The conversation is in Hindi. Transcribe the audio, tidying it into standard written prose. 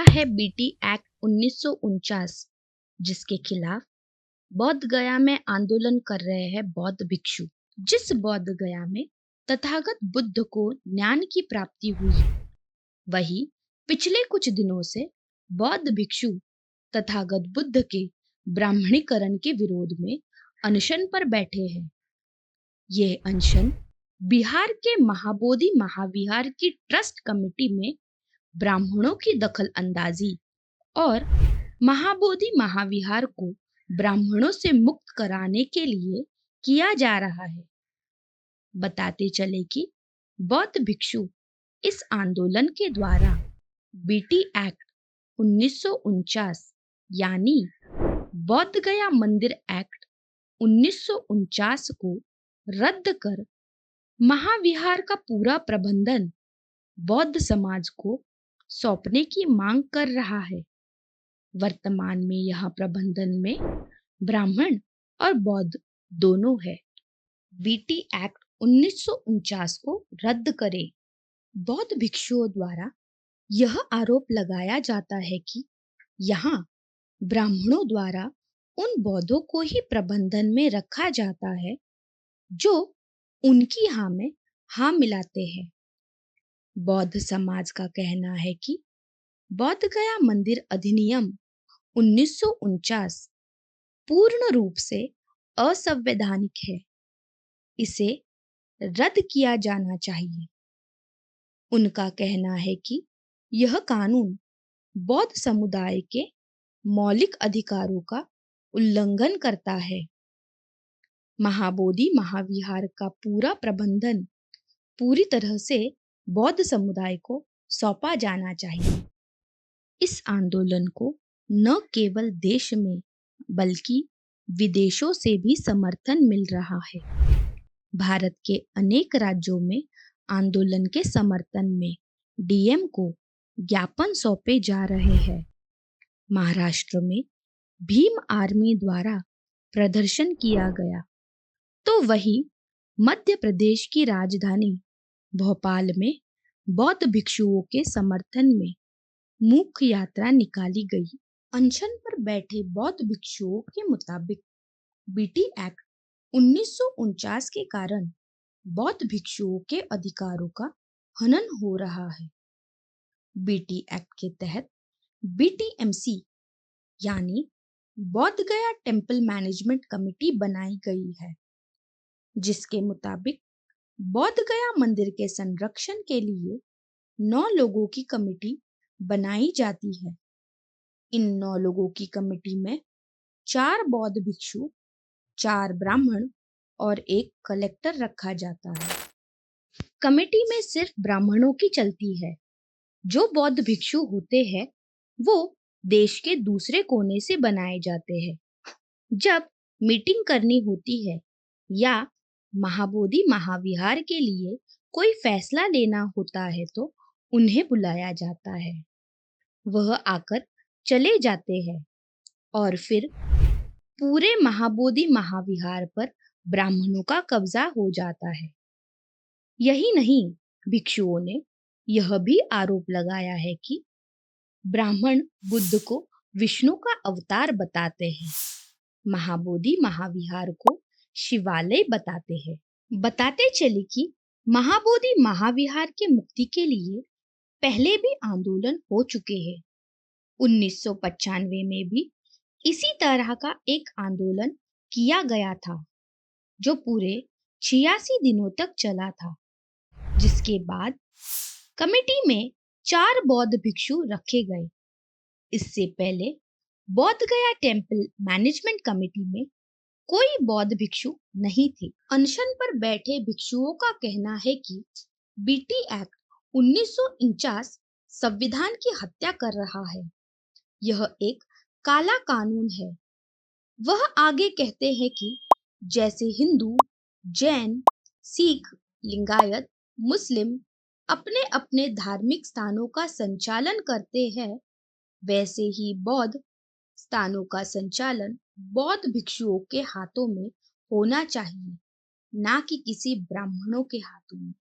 है बीटी एक्ट 1949, जिसके खिलाफ बौद्ध गया में आंदोलन कर रहे हैं बौद्ध भिक्षु। जिस बौद्ध गया में तथागत बुद्ध को ज्ञान की प्राप्ति हुई, वही पिछले कुछ दिनों से बौद्ध भिक्षु तथागत बुद्ध के ब्राह्मणीकरण के विरोध में अनशन पर बैठे हैं। यह अनशन बिहार के महाबोधि महाविहार की ट्रस्ट कमेटी में ब्राह्मणों की दखल अंदाजी और महाबोधि महाविहार को ब्राह्मणों से मुक्त कराने के लिए किया जा रहा है। बताते चले कि बौद्ध भिक्षु इस आंदोलन के द्वारा बीटी एक्ट 1949 यानी बौद्ध गया मंदिर एक्ट 1949 को रद्द कर महाविहार का पूरा प्रबंधन बौद्ध समाज को सौंपने की मांग कर रहा है। वर्तमान में यह प्रबंधन में ब्राह्मण और बौद्ध दोनों है। बीटी एक्ट 1949 को रद्द करें। बौद्ध भिक्षुओं द्वारा यह आरोप लगाया जाता है कि यहाँ ब्राह्मणों द्वारा उन बौद्धों को ही प्रबंधन में रखा जाता है जो उनकी हाँ में हाँ मिलाते हैं। बौद्ध समाज का कहना है कि बौद्ध गया मंदिर अधिनियम 1949 पूर्ण रूप से असंवैधानिक है। इसे रद्द किया जाना चाहिए। उनका कहना है कि यह कानून बौद्ध समुदाय के मौलिक अधिकारों का उल्लंघन करता है। महाबोधि महाविहार का पूरा प्रबंधन पूरी तरह से बौद्ध समुदाय को सौंपा जाना चाहिए। इस आंदोलन को न केवल देश में बल्कि विदेशों से भी समर्थन मिल रहा है। भारत के अनेक राज्यों में आंदोलन के समर्थन में डीएम को ज्ञापन सौंपे जा रहे हैं। महाराष्ट्र में भीम आर्मी द्वारा प्रदर्शन किया गया, तो वही मध्य प्रदेश की राजधानी भोपाल में बौद्ध भिक्षुओं के समर्थन में मूक यात्रा निकाली गई। अनशन पर बैठे बौद्ध भिक्षुओं के मुताबिक बीटी एक्ट 1949 के कारण बौद्ध भिक्षुओं के अधिकारों का हनन हो रहा है। बीटी एक्ट के तहत बीटीएमसी यानी बौद्ध गया टेम्पल मैनेजमेंट कमेटी बनाई गई है, जिसके मुताबिक बौद्ध गया मंदिर के संरक्षण के लिए 9 लोगों की कमेटी बनाई जाती है। इन 9 लोगों की कमेटी में 4 बौद्ध भिक्षु, 4 ब्राह्मण और 1 कलेक्टर रखा जाता है। कमेटी में सिर्फ ब्राह्मणों की चलती है। जो बौद्ध भिक्षु होते हैं वो देश के दूसरे कोने से बनाए जाते हैं। जब मीटिंग करनी होती है या महाबोधि महाविहार के लिए कोई फैसला लेना होता है तो उन्हें बुलाया जाता है। वह आकर चले जाते हैं और फिर पूरे महाबोधि महाविहार पर ब्राह्मणों का कब्जा हो जाता है। यही नहीं, भिक्षुओं ने यह भी आरोप लगाया है कि ब्राह्मण बुद्ध को विष्णु का अवतार बताते हैं, महाबोधि महाविहार को शिवालय बताते हैं। बताते चले कि महाबोधि महाविहार के मुक्ति के लिए पहले भी आंदोलन हो चुके हैं। 1995 में भी इसी तरह का एक आंदोलन किया गया था, जो पूरे 86 दिनों तक चला था, जिसके बाद कमेटी में 4 बौद्ध भिक्षु रखे गए। इससे पहले बौद्ध गया टेम्पल मैनेजमेंट कमेटी में कोई बौद्ध भिक्षु नहीं थे। अनशन पर बैठे भिक्षुओं का कहना है कि बीटी एक्ट 1949 संविधान की हत्या कर रहा है। यह एक काला कानून है। वह आगे कहते हैं कि जैसे हिंदू, जैन, सिख, लिंगायत, मुस्लिम अपने अपने धार्मिक स्थानों का संचालन करते हैं, वैसे ही बौद्ध स्थानों का संचालन बौद्ध भिक्षुओं के हाथों में होना चाहिए, ना कि किसी ब्राह्मणों के हाथों में।